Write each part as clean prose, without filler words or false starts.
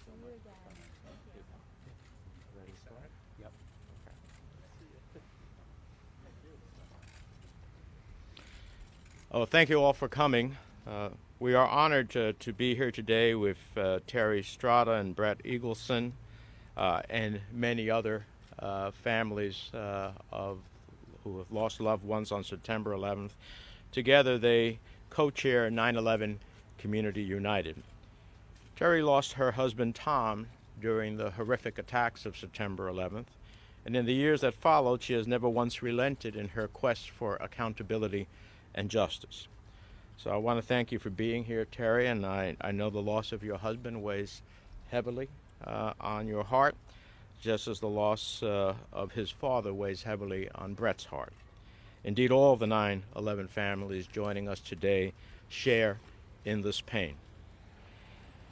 See you again. Thank you. Ready to start? Yep. Oh, thank you all for coming. We are honored to be here today with Terry Strada and Brett Eagleson and many other families of who have lost loved ones on September 11th. Together, they co-chair 9/11 Community United. Terry lost her husband Tom during the horrific attacks of September 11th, and in the years that followed, she has never once relented in her quest for accountability and justice. So I want to thank you for being here, Terry, and I know the loss of your husband weighs heavily on your heart, just as the loss of his father weighs heavily on Brett's heart. Indeed, all of the 9/11 families joining us today share in this pain.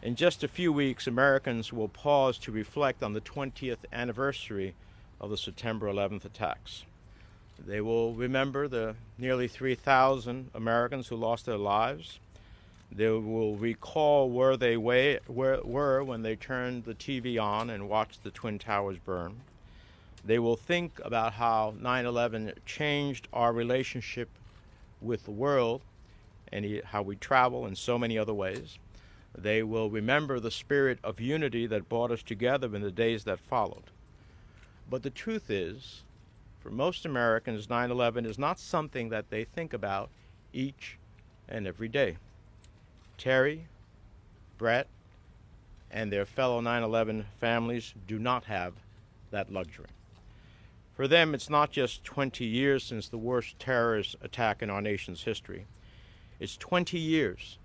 In just a few weeks, Americans will pause to reflect on the 20th anniversary of the September 11th attacks. They will remember the nearly 3,000 Americans who lost their lives. They will recall where they were when they turned the TV on and watched the Twin Towers burn. They will think about how 9/11 changed our relationship with the world and how we travel in so many other ways. They will remember the spirit of unity that brought us together in the days that followed. But the truth is, for most Americans, 9/11 is not something that they think about each and every day. Terry, Brett, and their fellow 9/11 families do not have that luxury. For them, it's not just 20 years since the worst terrorist attack in our nation's history. It's 20 years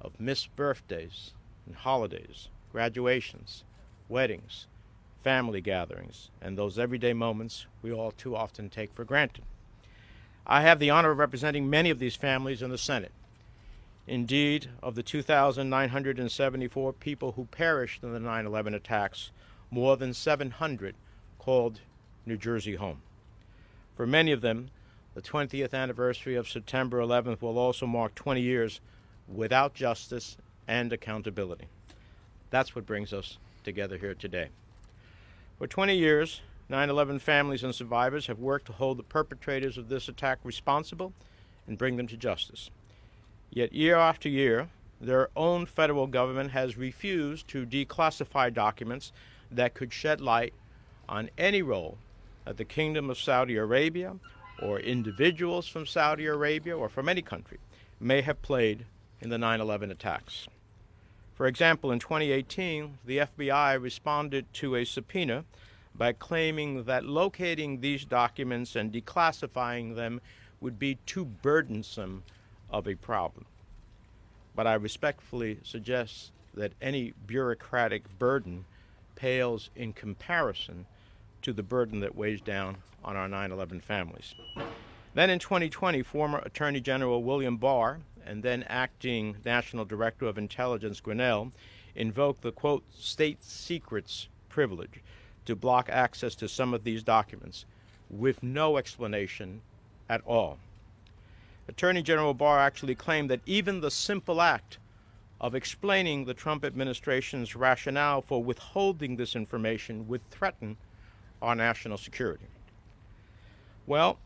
of missed birthdays and holidays, graduations, weddings, family gatherings, and those everyday moments we all too often take for granted. I have the honor of representing many of these families in the Senate. Indeed, of the 2,974 people who perished in the 9/11 attacks, more than 700 called New Jersey home. For many of them, the 20th anniversary of September 11th will also mark 20 years without justice and accountability. That's what brings us together here today. For 20 years, 9/11 families and survivors have worked to hold the perpetrators of this attack responsible and bring them to justice. Yet year after year, their own federal government has refused to declassify documents that could shed light on any role that the Kingdom of Saudi Arabia or individuals from Saudi Arabia or from any country may have played in the 9/11 attacks. For example, in 2018, the FBI responded to a subpoena by claiming that locating these documents and declassifying them would be too burdensome of a problem. But I respectfully suggest that any bureaucratic burden pales in comparison to the burden that weighs down on our 9/11 families. Then in 2020, former Attorney General William Barr and then acting National Director of Intelligence Grinnell invoked the, quote, state secrets privilege to block access to some of these documents with no explanation at all. Attorney General Barr actually claimed that even the simple act of explaining the Trump administration's rationale for withholding this information would threaten our national security. Well,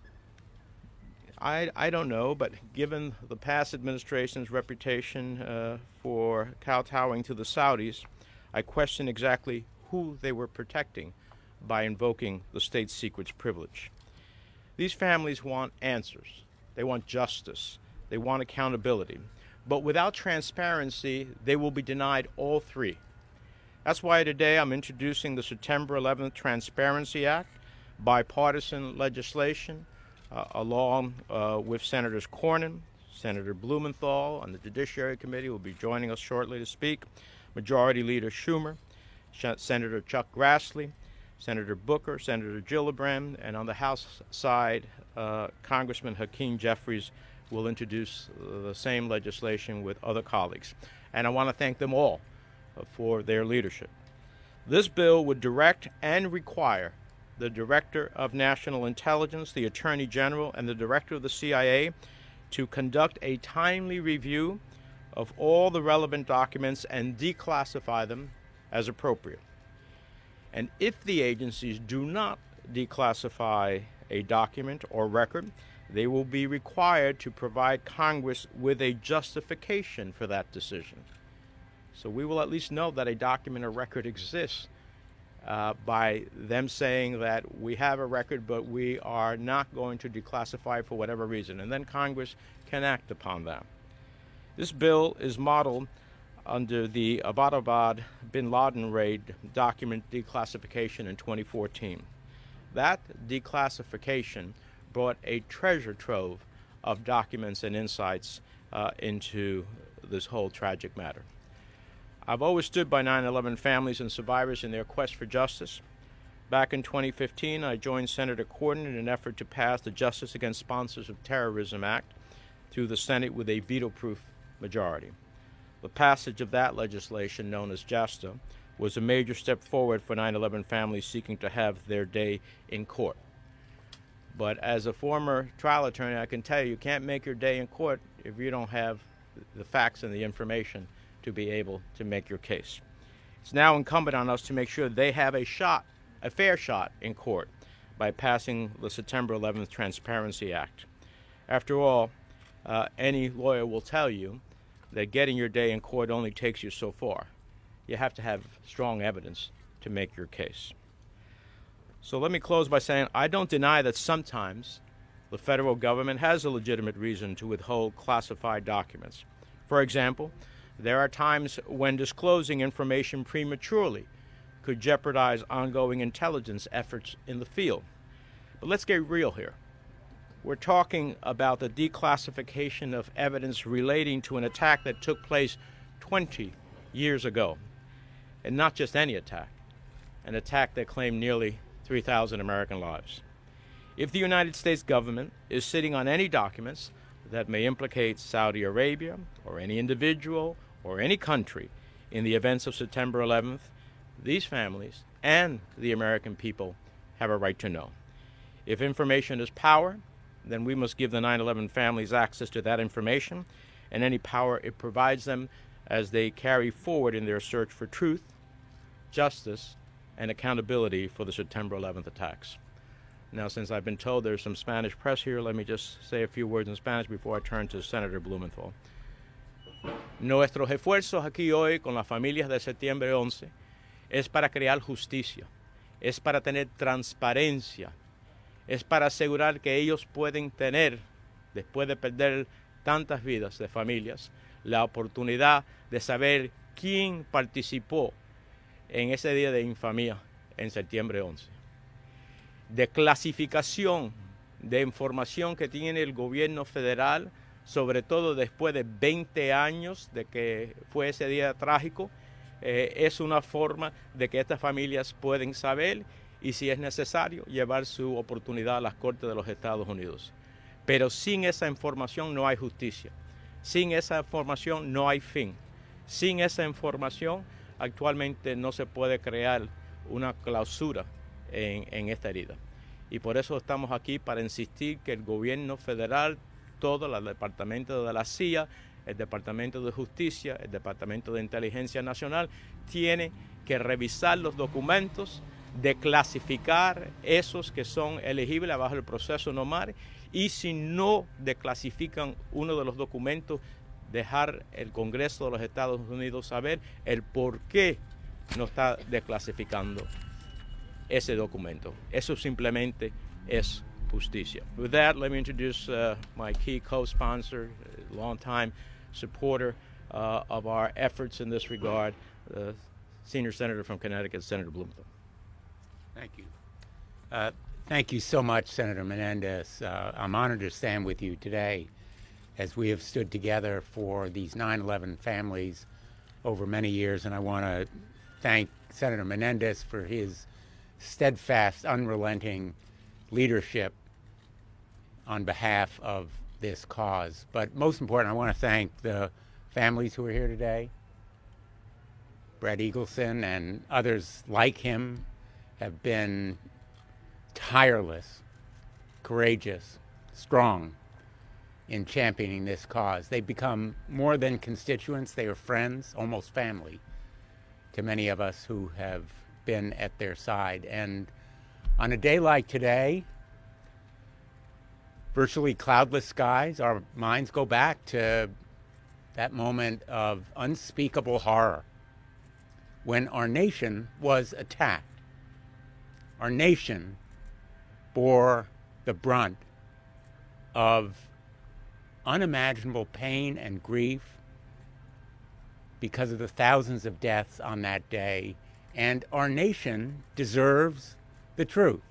I don't know, but given the past administration's reputation for kowtowing to the Saudis, I question exactly who they were protecting by invoking the state secrets privilege. These families want answers. They want justice. They want accountability. But without transparency, they will be denied all three. That's why today I'm introducing the September 11th Transparency Act, bipartisan legislation, along with Senators Cornyn, Senator Blumenthal on the Judiciary Committee will be joining us shortly to speak, Majority Leader Schumer, Senator Chuck Grassley, Senator Booker, Senator Gillibrand, and on the House side, Congressman Hakeem Jeffries will introduce the same legislation with other colleagues. And I want to thank them all for their leadership. This bill would direct and require the Director of National Intelligence, the Attorney General, and the Director of the CIA to conduct a timely review of all the relevant documents and declassify them as appropriate. And if the agencies do not declassify a document or record, they will be required to provide Congress with a justification for that decision. So we will at least know that a document or record exists by them saying that we have a record, but we are not going to declassify for whatever reason. And then Congress can act upon that. This bill is modeled under the Abbottabad bin Laden raid document declassification in 2014. That declassification brought a treasure trove of documents and insights into this whole tragic matter. I've always stood by 9/11 families and survivors in their quest for justice. Back in 2015, I joined Senator Corden in an effort to pass the Justice Against Sponsors of Terrorism Act through the Senate with a veto-proof majority. The passage of that legislation, known as JASTA, was a major step forward for 9/11 families seeking to have their day in court. But as a former trial attorney, I can tell you, you can't make your day in court if you don't have the facts and the information to be able to make your case. It's now incumbent on us to make sure they have a fair shot in court by passing the September 11th Transparency Act. After all, any lawyer will tell you that getting your day in court only takes you so far. You have to have strong evidence to make your case. So let me close by saying I don't deny that sometimes the federal government has a legitimate reason to withhold classified documents. For example, there are times when disclosing information prematurely could jeopardize ongoing intelligence efforts in the field. But let's get real here. We're talking about the declassification of evidence relating to an attack that took place 20 years ago. And not just any attack, an attack that claimed nearly 3,000 American lives. If the United States government is sitting on any documents that may implicate Saudi Arabia or any individual or any country in the events of September 11th, these families and the American people have a right to know. If information is power, then we must give the 9/11 families access to that information and any power it provides them as they carry forward in their search for truth, justice, and accountability for the September 11th attacks. Now, since I've been told there's some Spanish press here, let me just say a few words in Spanish before I turn to Senator Blumenthal. Nuestros esfuerzos aquí hoy con las familias de septiembre 11 es para crear justicia, es para tener transparencia, es para asegurar que ellos pueden tener, después de perder tantas vidas de familias, la oportunidad de saber quién participó en ese día de infamia en septiembre 11. De clasificación de información que tiene el gobierno federal, sobre todo después de 20 años de que fue ese día trágico, es una forma de que estas familias pueden saber y, si es necesario, llevar su oportunidad a las Cortes de los Estados Unidos. Pero sin esa información no hay justicia. Sin esa información no hay fin. Sin esa información actualmente no se puede crear una clausura en esta herida. Y por eso estamos aquí para insistir que el gobierno federal, todo el departamento de la CIA, el Departamento de Justicia, el Departamento de Inteligencia Nacional, tiene que revisar los documentos, declasificar esos que son elegibles bajo el proceso normal, y si no declasifican uno de los documentos, dejar el Congreso de los Estados Unidos saber el por qué no está declasificando ese documento. Eso simplemente es justicia. With that, let me introduce my key co-sponsor, longtime supporter of our efforts in this regard, the senior senator from Connecticut, Senator Blumenthal. Thank you. Thank you so much, Senator Menendez. I'm honored to stand with you today as we have stood together for these 9/11 families over many years, and I want to thank Senator Menendez for his steadfast, unrelenting leadership on behalf of this cause. But most important, I want to thank the families who are here today. Brett Eagleson and others like him have been tireless, courageous, strong in championing this cause. They've become more than constituents. They are friends, almost family. to many of us who have been at their side. And on a day like today, virtually cloudless skies, our minds go back to that moment of unspeakable horror when our nation was attacked. Our nation bore the brunt of unimaginable pain and grief because of the thousands of deaths on that day, and our nation deserves the truth.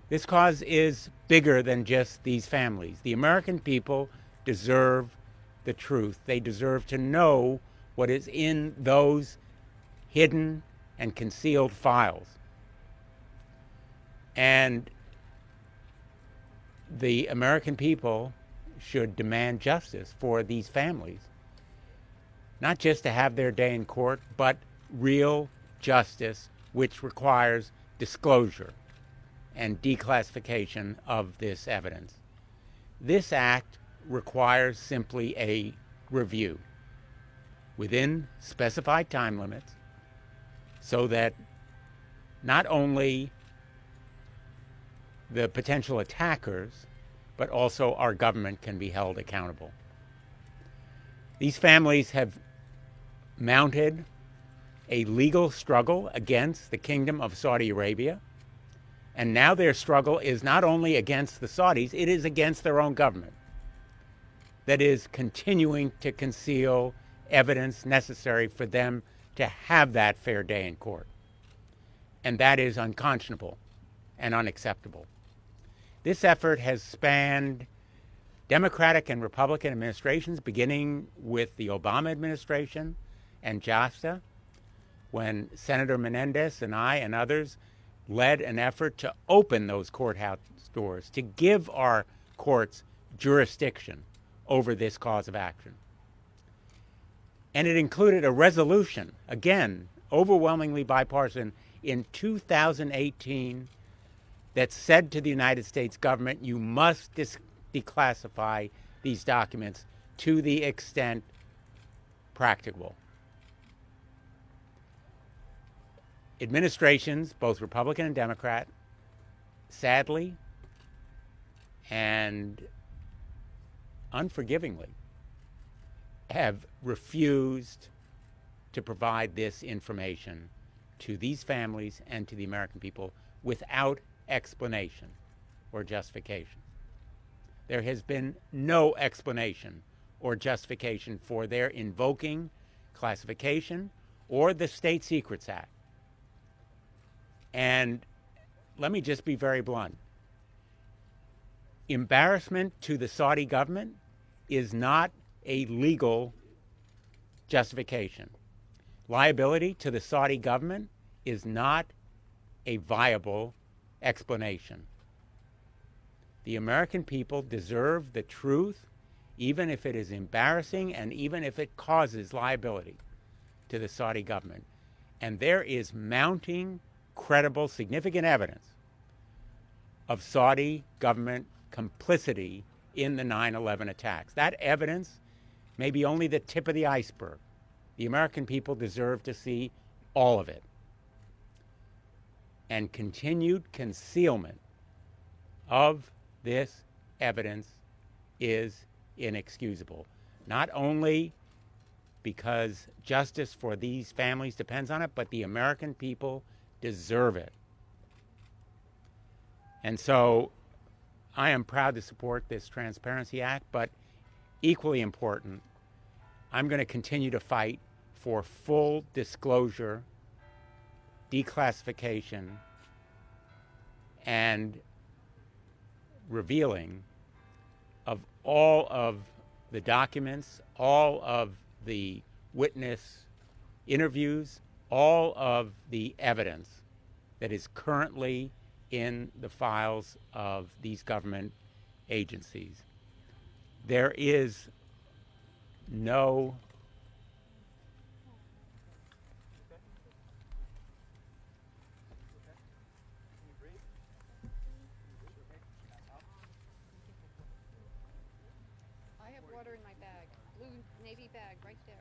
This cause is bigger than just these families. The American people deserve the truth. They deserve to know what is in those hidden and concealed files. And the American people should demand justice for these families. Not just to have their day in court, but real justice, which requires disclosure and declassification of this evidence. This act requires simply a review within specified time limits so that not only the potential attackers, but also our government can be held accountable. These families have mounted a legal struggle against the Kingdom of Saudi Arabia, and now their struggle is not only against the Saudis, it is against their own government that is continuing to conceal evidence necessary for them to have that fair day in court. And that is unconscionable and unacceptable. This effort has spanned Democratic and Republican administrations, beginning with the Obama administration and JASTA, when Senator Menendez and I and others led an effort to open those courthouse doors, to give our courts jurisdiction over this cause of action. And it included a resolution, again, overwhelmingly bipartisan, in 2018 that said to the United States government, you must declassify these documents to the extent practicable. Administrations, both Republican and Democrat, sadly and unforgivingly, have refused to provide this information to these families and to the American people without explanation or justification. There has been no explanation or justification for their invoking classification or the State Secrets Act. And let me just be very blunt. Embarrassment to the Saudi government is not a legal justification. Liability to the Saudi government is not a viable explanation. The American people deserve the truth, even if it is embarrassing and even if it causes liability to the Saudi government. And there is mounting, credible, significant evidence of Saudi government complicity in the 9/11 attacks. That evidence may be only the tip of the iceberg. The American people deserve to see all of it. And continued concealment of this evidence is inexcusable. Not only because justice for these families depends on it, but the American people deserve it. And so I am proud to support this Transparency Act, but equally important, I'm going to continue to fight for full disclosure, declassification, and revealing of all of the documents, all of the witness interviews, all of the evidence that is currently in the files of these government agencies. There is no I have water in my bag. Blue Navy bag right there.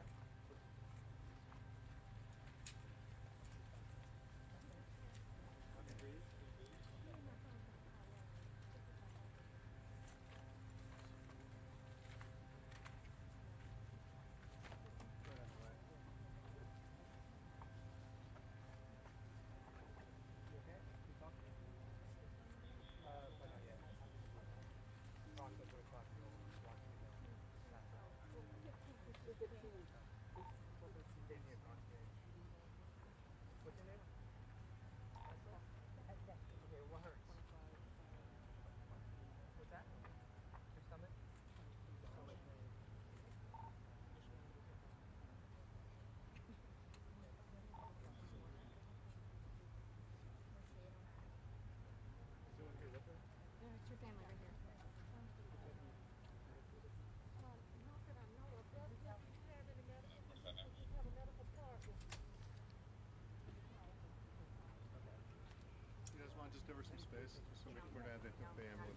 just over some space, just so we're not at the family.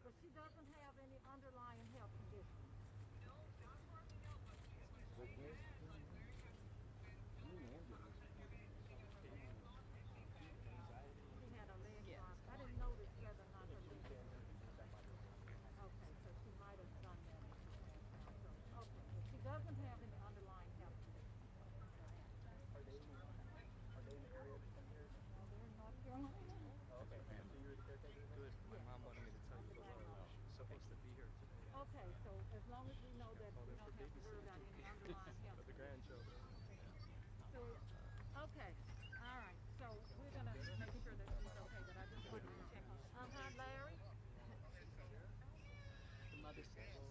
But she doesn't have any underlying health conditions. She had a leg drop. I didn't notice whether or not her leg was. Okay, so she might have done that if she passed out. So, okay, but she doesn't have any underlying health conditions. No, they're in North Carolina. Good. My mom wanted me to tell you hello. She's supposed to be here today. Okay, so as long as we know that we don't have to worry about any underlying health For the conditions. grandchildren. So, okay, all right. So we're gonna make sure that she's okay. But I just wanted to check. Larry. The mother says.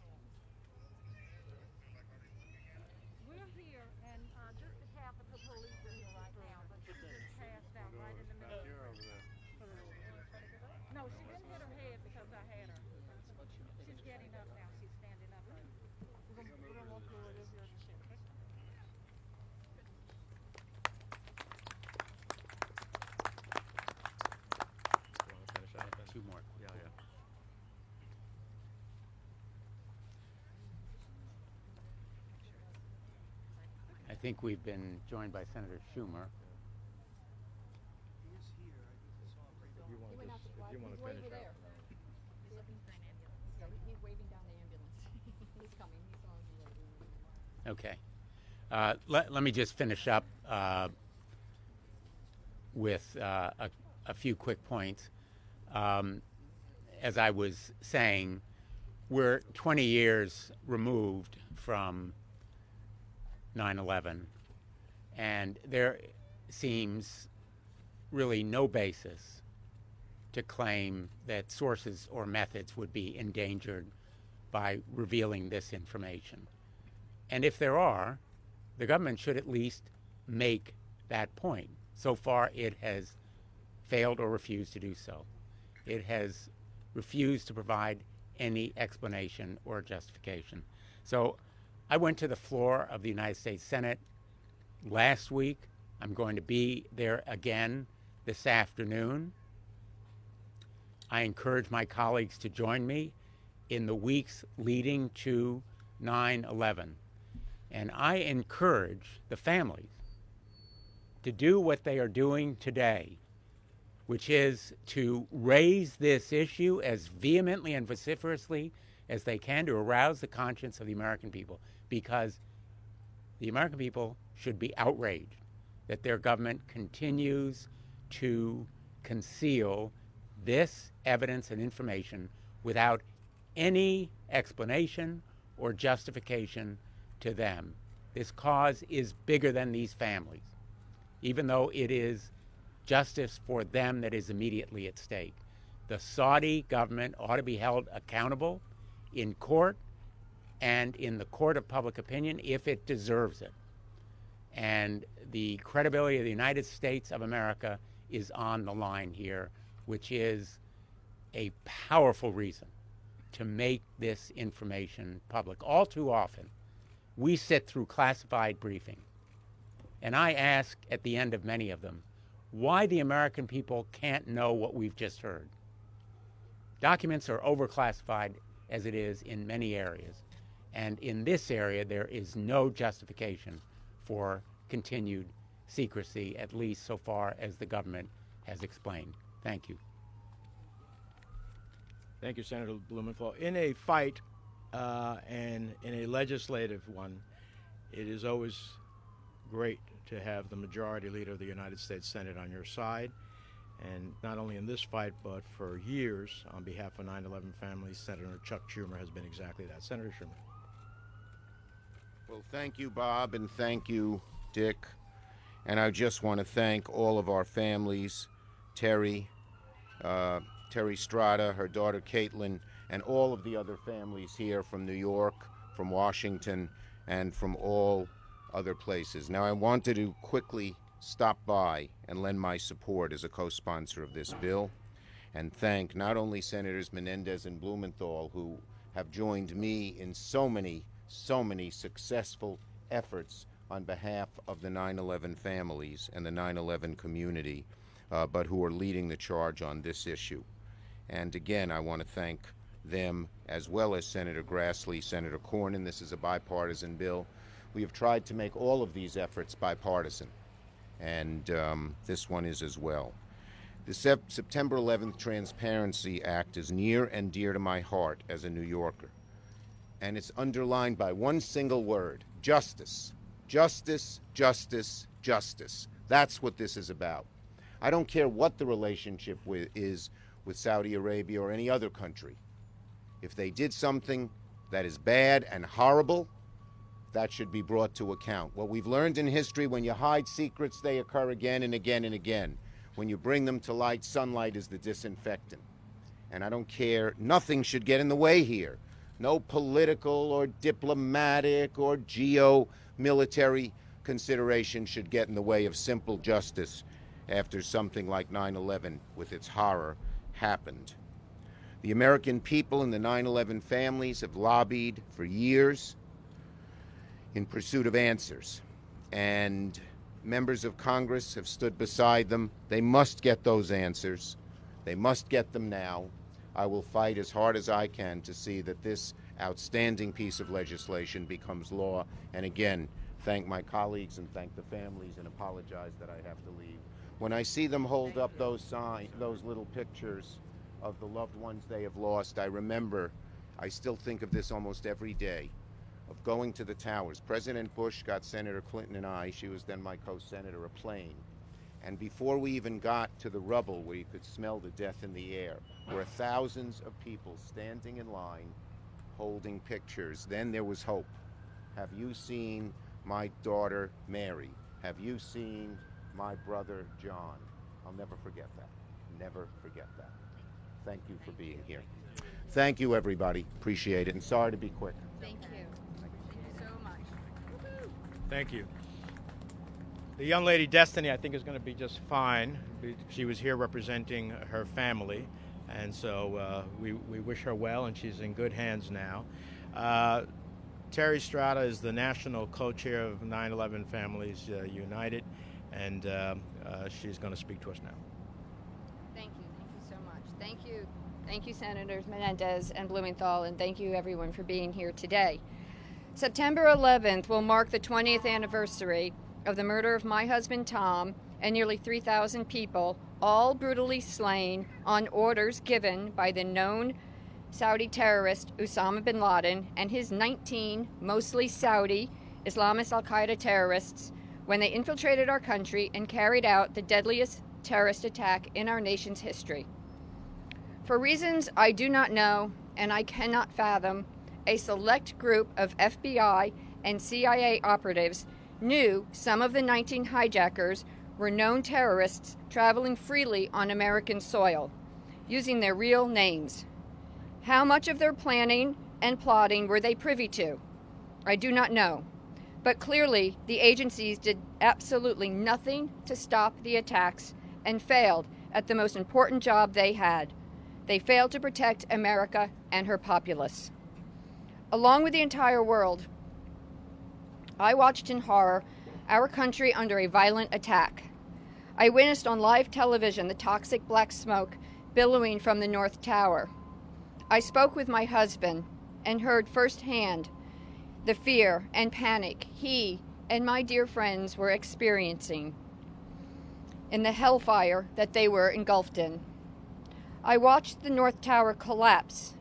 We're here, and just half of the police are here right now, but she just passed out right in the middle. You're over there. No, she didn't hit her head because I had her. She's getting up now. She's standing up. We're gonna walk through it here in a second. You want to finish up? Two more. Yeah, yeah. I think we've been joined by Senator Schumer. He is here. I saw him right If you want He went out to, to the if you want to he's way finish over up. there. Yeah, he's waving down the ambulance. He's coming. He saw us waving. Okay. Let me just finish up with a few quick points. As I was saying, we're 20 years removed from 9/11, and there seems really no basis to claim that sources or methods would be endangered by revealing this information. And if there are, the government should at least make that point. So far, it has failed or refused to do so. It has refused to provide any explanation or justification. So I went to the floor of the United States Senate last week. I'm going to be there again this afternoon. I encourage my colleagues to join me in the weeks leading to 9/11. And I encourage the families to do what they are doing today, which is to raise this issue as vehemently and vociferously as they can to arouse the conscience of the American people, because the American people should be outraged that their government continues to conceal this evidence and information without any explanation or justification to them. This cause is bigger than these families, even though it is justice for them that is immediately at stake. The Saudi government ought to be held accountable in court and in the court of public opinion if it deserves it. And the credibility of the United States of America is on the line here, which is a powerful reason to make this information public. All too often, we sit through classified briefings, and I ask at the end of many of them, why the American people can't know what we've just heard. Documents are overclassified as it is in many areas, and in this area there is no justification for continued secrecy, at least so far as the government has explained. Thank you. Thank you, Senator Blumenthal. In a fight and in a legislative one, it is always great to have the majority leader of the United States Senate on your side. And not only in this fight, but for years, on behalf of 9/11 families, Senator Chuck Schumer has been exactly that. Senator Schumer. Well, thank you, Bob, and thank you, Dick. And I just want to thank all of our families, Terry Strada, her daughter Caitlin, and all of the other families here from New York, from Washington, and from all other places. Now, I wanted to quickly stop by and lend my support as a co-sponsor of this bill and thank not only Senators Menendez and Blumenthal, who have joined me in so many successful efforts on behalf of the 9/11 families and the 9/11 community, but who are leading the charge on this issue. And again, I want to thank them, as well as Senator Grassley, Senator Cornyn. This is a bipartisan bill. We have tried to make all of these efforts bipartisan, and this one is as well. The September 11th Transparency Act is near and dear to my heart as a New Yorker, and it's underlined by one single word: justice. Justice, justice, justice. That's what this is about. I don't care what the relationship is with Saudi Arabia or any other country. If they did something that is bad and horrible, that should be brought to account. What we've learned in history, when you hide secrets, they occur again and again and again. When you bring them to light, sunlight is the disinfectant. And I don't care, nothing should get in the way here. No political or diplomatic or geo-military consideration should get in the way of simple justice after something like 9/11 with its horror happened. The American people and the 9/11 families have lobbied for years in pursuit of answers, and members of Congress have stood beside them. They must get those answers. They must get them now. I will fight as hard as I can to see that this outstanding piece of legislation becomes law. And again, thank my colleagues and thank the families and apologize that I have to leave. When I see them hold up those signs, those little pictures of the loved ones they have lost, I remember, I still think of this almost every day, of going to the towers. President Bush got Senator Clinton and I, she was then my co-senator, a plane. And before we even got to the rubble where you could smell the death in the air, were thousands of people standing in line holding pictures. Then there was hope. Have you seen my daughter Mary? Have you seen my brother John? I'll never forget that. Never forget that. Thank you for being here. Thank you, everybody. Appreciate it. And sorry to be quick. Thank you. Thank you so much. Woo-hoo. Thank you. The young lady, Destiny, I think is going to be just fine. She was here representing her family, and so we wish her well, and she's in good hands now. Terry Strada is the national co-chair of 9/11 Families United, and she's going to speak to us now. Thank you so much. Thank you, Senators Menendez and Blumenthal, and thank you everyone for being here today. September 11th will mark the 20th anniversary of the murder of my husband Tom and nearly 3,000 people, all brutally slain on orders given by the known Saudi terrorist Osama bin Laden and his 19 mostly Saudi Islamist al-Qaeda terrorists when they infiltrated our country and carried out the deadliest terrorist attack in our nation's history. For reasons I do not know and I cannot fathom, a select group of FBI and CIA operatives knew some of the 19 hijackers were known terrorists traveling freely on American soil, using their real names. How much of their planning and plotting were they privy to? I do not know. But clearly, the agencies did absolutely nothing to stop the attacks and failed at the most important job they had. They failed to protect America and her populace. Along with the entire world, I watched in horror our country under a violent attack. I witnessed on live television the toxic black smoke billowing from the North Tower. I spoke with my husband and heard firsthand the fear and panic he and my dear friends were experiencing in the hellfire that they were engulfed in. I watched the North Tower collapse,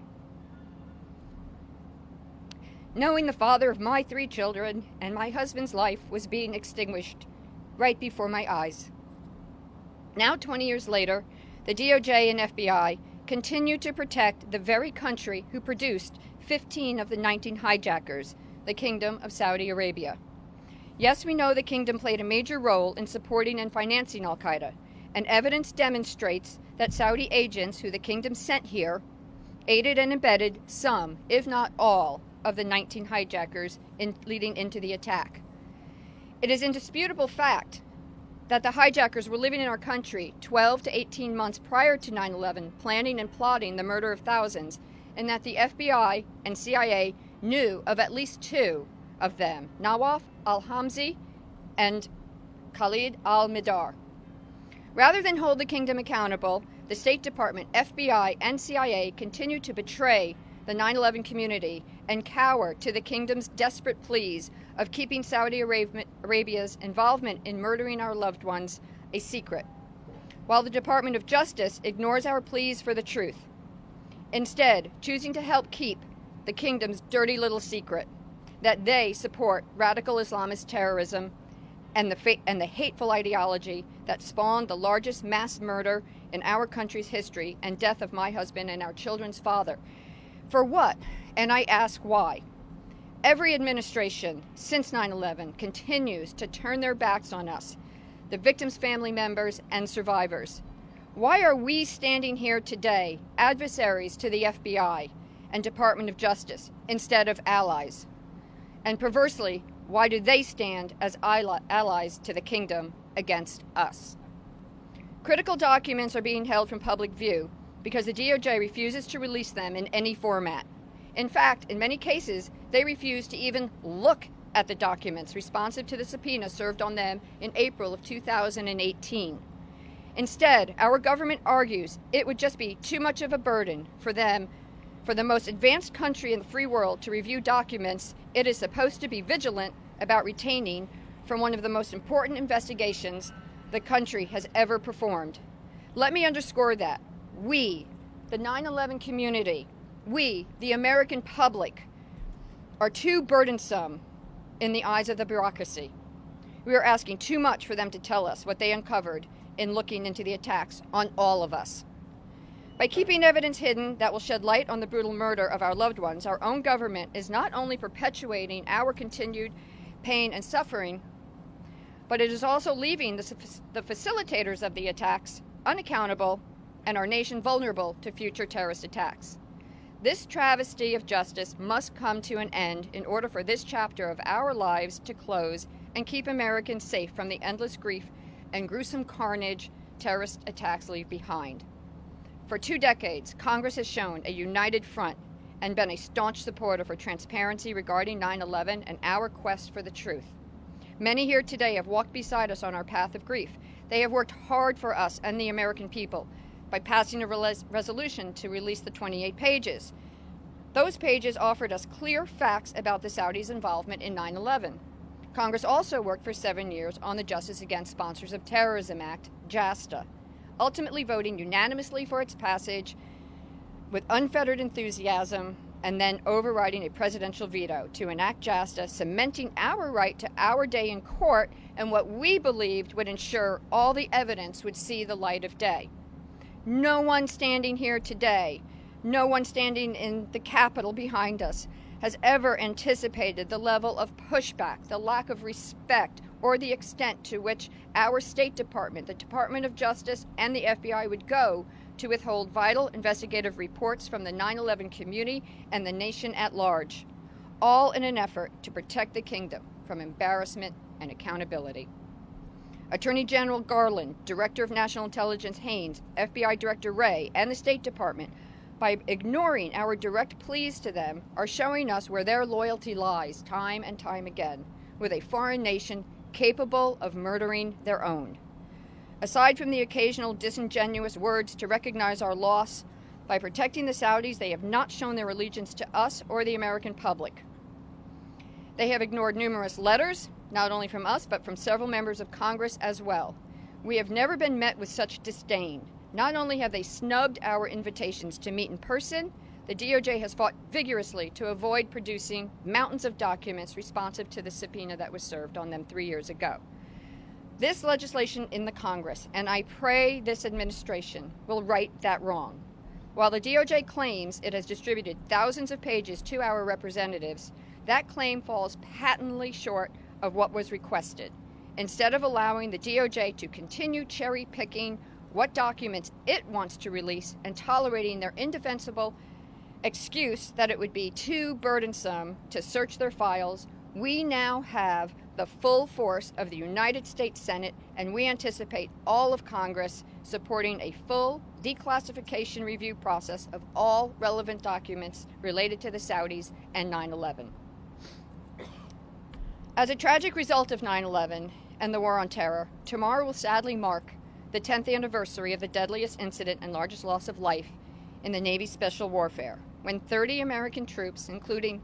knowing the father of my 3 children and my husband's life was being extinguished right before my eyes. Now, 20 years later, the DOJ and FBI continue to protect the very country who produced 15 of the 19 hijackers, the Kingdom of Saudi Arabia. Yes, we know the kingdom played a major role in supporting and financing al-Qaeda, and evidence demonstrates that Saudi agents who the kingdom sent here aided and abetted some, if not all, of the 19 hijackers leading into the attack. It is indisputable fact that the hijackers were living in our country 12 to 18 months prior to 9/11, planning and plotting the murder of thousands, and that the FBI and CIA knew of at least 2 of them, Nawaf al-Hamzi and Khalid al-Midar. Rather than hold the kingdom accountable, the State Department, FBI, and CIA continue to betray the 9/11 community and cower to the kingdom's desperate pleas of keeping Saudi Arabia's involvement in murdering our loved ones a secret, while the Department of Justice ignores our pleas for the truth, instead choosing to help keep the kingdom's dirty little secret that they support radical Islamist terrorism and the hateful ideology that spawned the largest mass murder in our country's history and death of my husband and our children's father. For what? And I ask why. Every administration since 9/11 continues to turn their backs on us, the victims' family members and survivors. Why are we standing here today, adversaries to the FBI and Department of Justice, instead of allies? And perversely, why do they stand as allies to the kingdom against us? Critical documents are being held from public view because the DOJ refuses to release them in any format. In fact, in many cases, they refuse to even look at the documents responsive to the subpoena served on them in April of 2018. Instead, our government argues it would just be too much of a burden for them, for the most advanced country in the free world, to review documents it is supposed to be vigilant about retaining from one of the most important investigations the country has ever performed. Let me underscore that. We, the 9/11 community, we, the American public, are too burdensome in the eyes of the bureaucracy. We are asking too much for them to tell us what they uncovered in looking into the attacks on all of us. By keeping evidence hidden that will shed light on the brutal murder of our loved ones, our own government is not only perpetuating our continued pain and suffering, but it is also leaving the facilitators of the attacks unaccountable and our nation vulnerable to future terrorist attacks. This travesty of justice must come to an end in order for this chapter of our lives to close and keep Americans safe from the endless grief and gruesome carnage terrorist attacks leave behind. For 2 decades, Congress has shown a united front and been a staunch supporter for transparency regarding 9/11 and our quest for the truth. Many here today have walked beside us on our path of grief. They have worked hard for us and the American people by passing a resolution to release the 28 pages. Those pages offered us clear facts about the Saudis' involvement in 9/11. Congress also worked for 7 years on the Justice Against Sponsors of Terrorism Act, JASTA, ultimately voting unanimously for its passage with unfettered enthusiasm and then overriding a presidential veto to enact JASTA, cementing our right to our day in court and what we believed would ensure all the evidence would see the light of day. No one standing here today, no one standing in the Capitol behind us, has ever anticipated the level of pushback, the lack of respect, or the extent to which our State Department, the Department of Justice, and the FBI would go to withhold vital investigative reports from the 9/11 community and the nation at large, all in an effort to protect the kingdom from embarrassment and accountability. Attorney General Garland, Director of National Intelligence Haynes, FBI Director Wray, and the State Department, by ignoring our direct pleas to them, are showing us where their loyalty lies time and time again, with a foreign nation capable of murdering their own. Aside from the occasional disingenuous words to recognize our loss, by protecting the Saudis, they have not shown their allegiance to us or the American public. They have ignored numerous letters, not only from us, but from several members of Congress as well. We have never been met with such disdain. Not only have they snubbed our invitations to meet in person, the DOJ has fought vigorously to avoid producing mountains of documents responsive to the subpoena that was served on them 3 years ago. This legislation in the Congress, and I pray this administration, will right that wrong. While the DOJ claims it has distributed thousands of pages to our representatives, that claim falls patently short of what was requested. Instead of allowing the DOJ to continue cherry-picking what documents it wants to release and tolerating their indefensible excuse that it would be too burdensome to search their files, we now have the full force of the United States Senate, and we anticipate all of Congress supporting a full declassification review process of all relevant documents related to the Saudis and 9/11. As a tragic result of 9/11 and the war on terror, tomorrow will sadly mark the 10th anniversary of the deadliest incident and largest loss of life in the Navy Special Warfare, when 30 American troops, including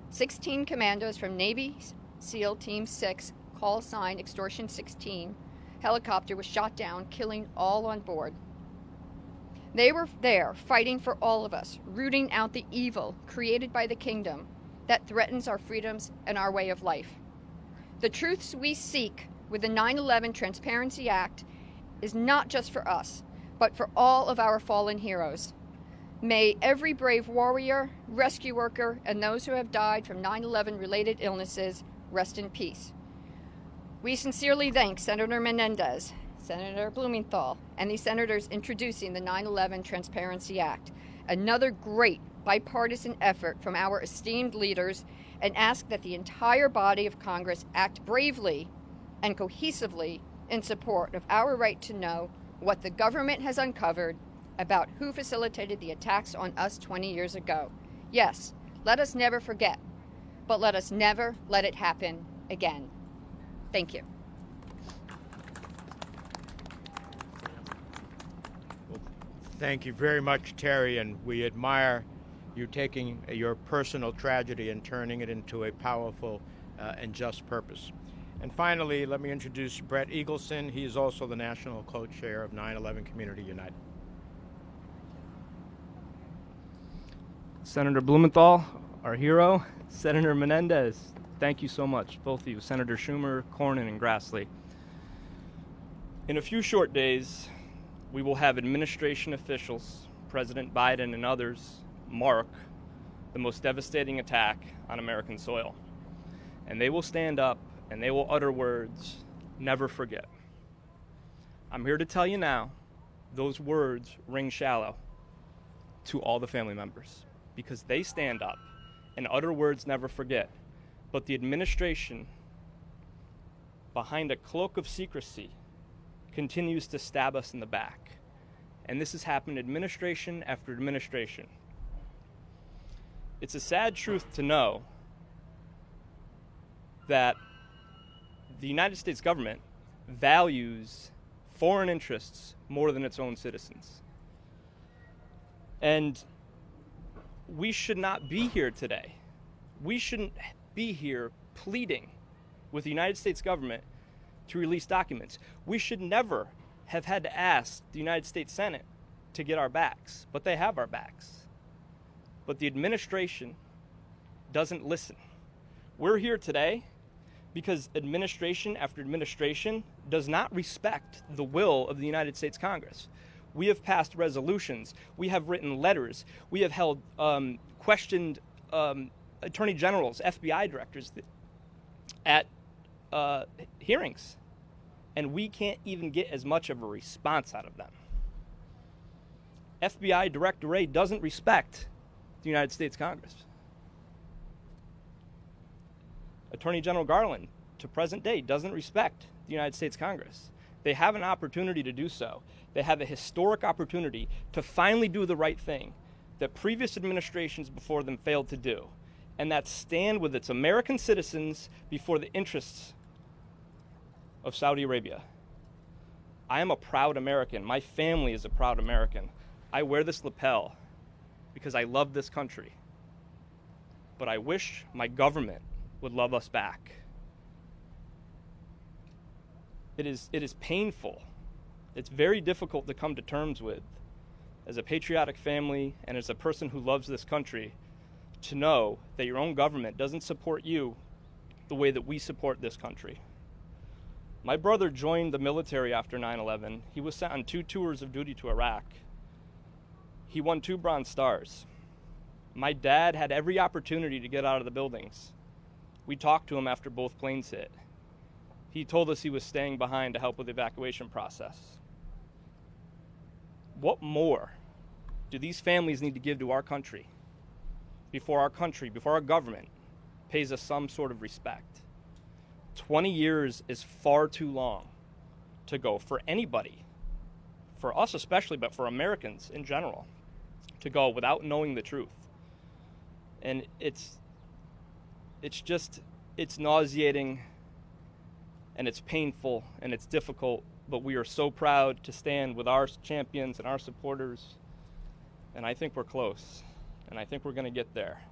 16 commandos from Navy SEAL Team 6, call sign Extortion 16, helicopter was shot down, killing all on board. They were there fighting for all of us, rooting out the evil created by the kingdom that threatens our freedoms and our way of life. The truths we seek with the 9/11 Transparency Act is not just for us, but for all of our fallen heroes. May every brave warrior, rescue worker, and those who have died from 9/11 related illnesses rest in peace. We sincerely thank Senator Menendez, Senator Blumenthal, and the senators introducing the 9/11 Transparency Act, another great bipartisan effort from our esteemed leaders, and ask that the entire body of Congress act bravely and cohesively in support of our right to know what the government has uncovered about who facilitated the attacks on us 20 years ago. Yes, let us never forget, but let us never let it happen again. Thank you. Thank you very much, Terry, and we admire you taking your personal tragedy and turning it into a powerful and just purpose. And finally, let me introduce Brett Eagleson. He is also the national co-chair of 9/11 Community United. Senator Blumenthal, our hero. Senator Menendez, thank you so much, both of you. Senator Schumer, Cornyn, and Grassley. In a few short days, we will have administration officials, President Biden and others, mark the most devastating attack on American soil. And they will stand up and they will utter words, never forget. I'm here to tell you now, those words ring shallow to all the family members. because they stand up and utter words never forget. But the administration, behind a cloak of secrecy, continues to stab us in the back. And this has happened administration after administration. It's a sad truth to know that the United States government values foreign interests more than its own citizens. And we should not be here today. We shouldn't be here pleading with the United States government to release documents. We should never have had to ask the United States Senate to get our backs, but they have our backs. But the administration doesn't listen. We're here today because administration after administration does not respect the will of the United States Congress. We have passed resolutions. We have written letters. We have held questioned attorney generals, FBI directors at hearings. And we can't even get as much of a response out of them. FBI Director Wray doesn't respect the United States Congress. Attorney General Garland, to present day, doesn't respect the United States Congress. They have an opportunity to do so. They have a historic opportunity to finally do the right thing that previous administrations before them failed to do, and that's stand with its American citizens before the interests of Saudi Arabia. I am a proud American. My family is a proud American. I wear this lapel because I love this country. But I wish my government would love us back. It is painful. It's very difficult to come to terms with as a patriotic family and as a person who loves this country, to know that your own government doesn't support you the way that we support this country. My brother joined the military after 9/11. He was sent on 2 tours of duty to Iraq. He won 2 Bronze Stars. My dad had every opportunity to get out of the buildings. We talked to him after both planes hit. He told us he was staying behind to help with the evacuation process. What more do these families need to give to our country before our government pays us some sort of respect? 20 years is far too long to go for anybody, for us especially, but for Americans in general, to go without knowing the truth. And it's nauseating, and it's painful, and it's difficult, but we are so proud to stand with our champions and our supporters, and I think we're close, and I think we're going to get there.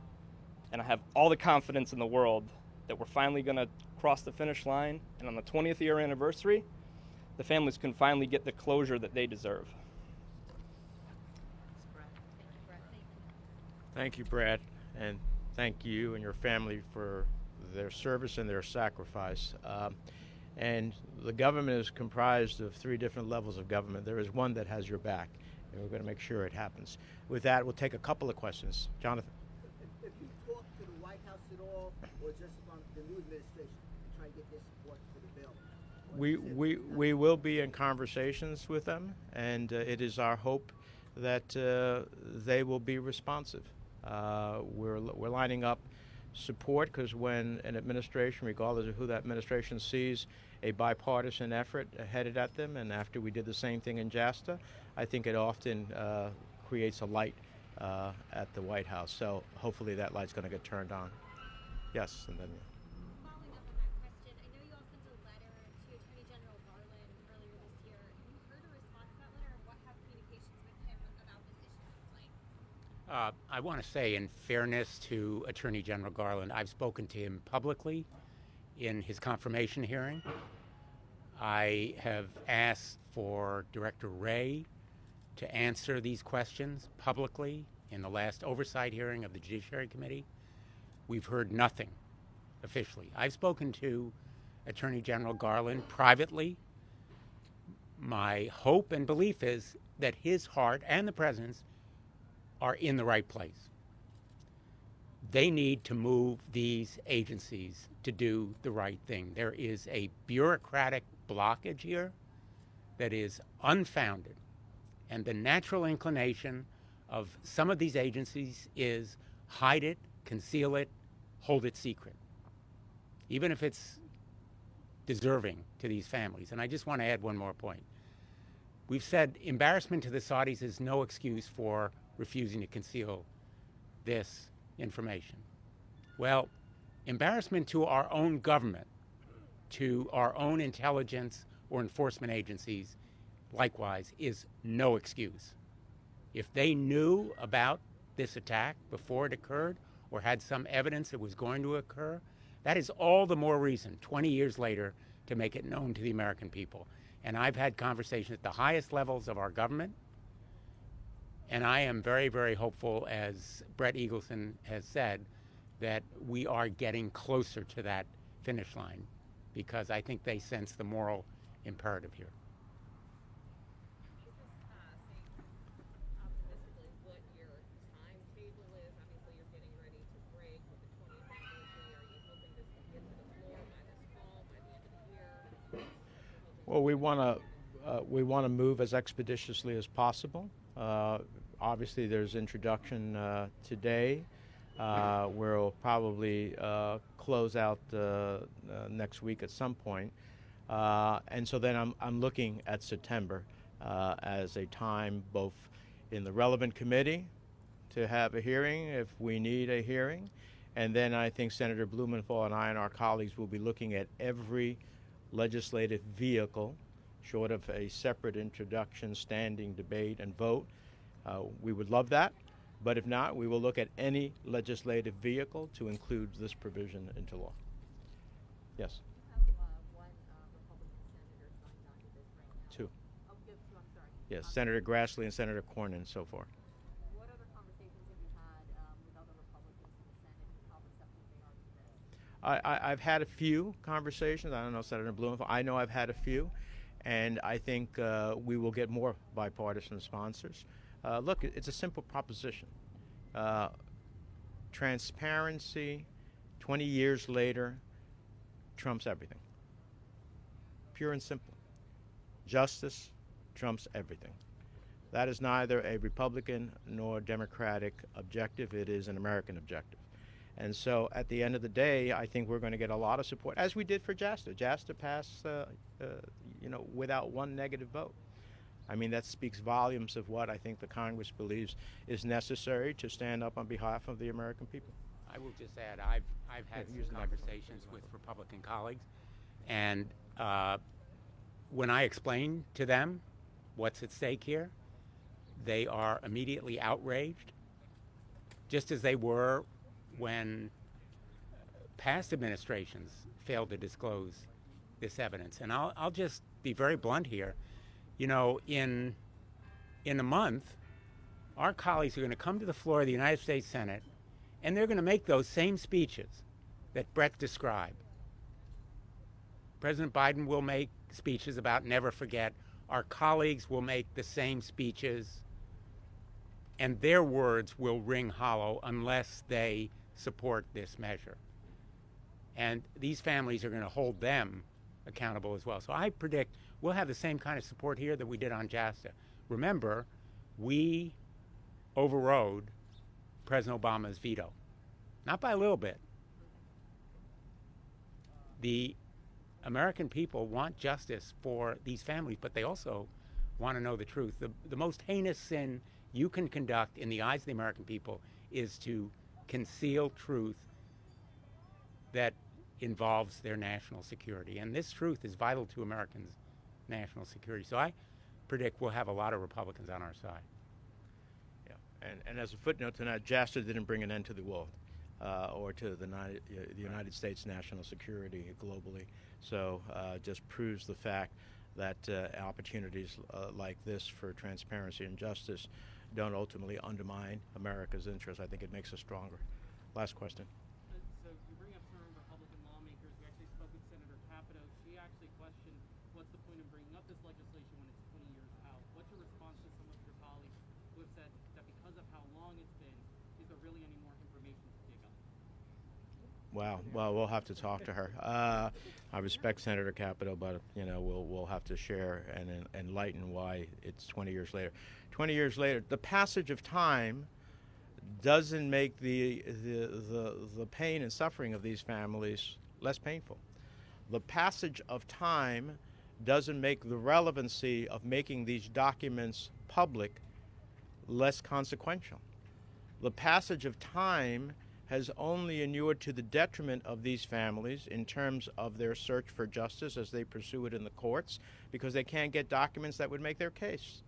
And I have all the confidence in the world that we're finally going to cross the finish line, and on the 20th year anniversary, the families can finally get the closure that they deserve. Thank you, Brad, and thank you and your family for their service and their sacrifice. And the government is comprised of 3 different levels of government. There is one that has your back, and we're going to make sure it happens. With that, we'll take a couple of questions. Jonathan. If you talk to the White House at all, or just from the new administration, to try and get their support for the bill? We will be in conversations with them, and it is our hope that they will be responsive. We're lining up support, because when an administration, regardless of who that administration sees a bipartisan effort headed at them, and after we did the same thing in JASTA, I think it often creates a light at the White House. So hopefully that light's going to get turned on. Yes, and then. Following up on that question, I know you all sent a letter to Attorney General Garland earlier this year. Have you heard a response to that letter, and what have communications with him about this issue looked like? I want to say, in fairness to Attorney General Garland, I've spoken to him publicly in his confirmation hearing. I have asked for Director Wray to answer these questions publicly in the last oversight hearing of the Judiciary Committee. We've heard nothing officially. I've spoken to Attorney General Garland privately. My hope and belief is that his heart and the President's are in the right place. They need to move these agencies to do the right thing. There is a bureaucratic blockage here that is unfounded, and the natural inclination of some of these agencies is hide it, conceal it, hold it secret, even if it's deserving to these families. And I just want to add one more point. We've said embarrassment to the Saudis is no excuse for refusing to conceal this information. Well, embarrassment to our own government, to our own intelligence or enforcement agencies, likewise, is no excuse. If they knew about this attack before it occurred or had some evidence it was going to occur, that is all the more reason, 20 years later, to make it known to the American people. And I've had conversations at the highest levels of our government, and I am very, very hopeful, as Bret Eagleson has said, that we are getting closer to that finish line, because I think they sense the moral imperative here. Optimistically, what your timetable is. Obviously, you're getting ready to break with the 20th anniversary. Are you hoping this can get to the floor by this fall, by the end of the year? Well, we want to move as expeditiously as possible. Obviously, there's introduction today. We'll probably close out next week at some point. And so then I'm looking at September as a time both in the relevant committee to have a hearing if we need a hearing. And then I think Senator Blumenthal and I and our colleagues will be looking at every legislative vehicle, short of a separate introduction, standing debate, and vote. We would love that. But if not, we will look at any legislative vehicle to include this provision into law. Yes? You have one Republican senator signed on to this right now. Two. Oh, you have two, I'm sorry. Yes, Senator Grassley and Senator Cornyn so far. What other conversations have you had with other Republicans in the Senate, and how receptive they are to this? I've had a few conversations. I don't know, Senator Blumenthal. I know I've had a few. And I think we will get more bipartisan sponsors. Look, it's a simple proposition. Transparency, 20 years later, trumps everything. Pure and simple. Justice trumps everything. That is neither a Republican nor Democratic objective. It is an American objective. And so at the end of the day, I think we're going to get a lot of support, as we did for JASTA. JASTA passed, without one negative vote. I mean, that speaks volumes of what I think the Congress believes is necessary to stand up on behalf of the American people. I will just add, I've had some conversations with Republican colleagues, and when I explain to them what's at stake here, they are immediately outraged, just as they were when past administrations failed to disclose this evidence. And I'll just be very blunt here. You know, in a month, our colleagues are going to come to the floor of the United States Senate, and they're going to make those same speeches that Bret described. President Biden will make speeches about never forget. Our colleagues will make the same speeches, and their words will ring hollow unless they support this measure. And these families are going to hold them accountable as well. So I predict we'll have the same kind of support here that we did on JASTA. Remember, we overrode President Obama's veto. Not by a little bit. The American people want justice for these families, but they also want to know the truth. The most heinous sin you can conduct in the eyes of the American people is to conceal truth that involves their national security. And this truth is vital to Americans' national security. So I predict we'll have a lot of Republicans on our side. Yeah, and as a footnote tonight, JASTA didn't bring an end to the war or to the United States national security globally. So just proves the fact that opportunities like this for transparency and justice don't ultimately undermine America's interests. I think it makes us stronger. Last question. So you bring up some Republican lawmakers. We actually spoke with Senator Capito. She actually questioned what's the point of bringing up this legislation when it's 20 years out. What's your response to some of your colleagues who have said that because of how long it's been, is there really any more information to dig up? Wow. Well, we'll have to talk to her. I respect Senator Capito, but we'll have to share and enlighten why it's 20 years later. 20 years later, the passage of time doesn't make the pain and suffering of these families less painful. The passage of time doesn't make the relevancy of making these documents public less consequential. The passage of time has only inured to the detriment of these families in terms of their search for justice as they pursue it in the courts, because they can't get documents that would make their case.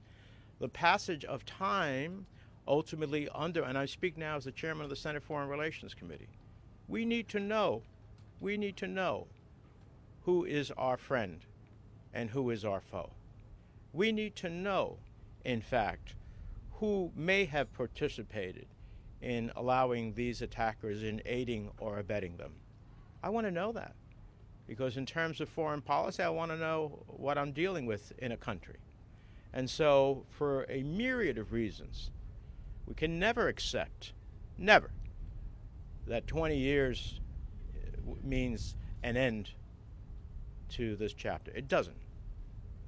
The passage of time ultimately and I speak now as the chairman of the Senate Foreign Relations Committee, we need to know who is our friend and who is our foe. We need to know, in fact, who may have participated in allowing these attackers, in aiding or abetting them. I want to know that, because in terms of foreign policy, I want to know what I'm dealing with in a country. And so, for a myriad of reasons, we can never accept, never, that 20 years means an end to this chapter. It doesn't.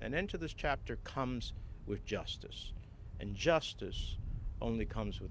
An end to this chapter comes with justice, and justice only comes with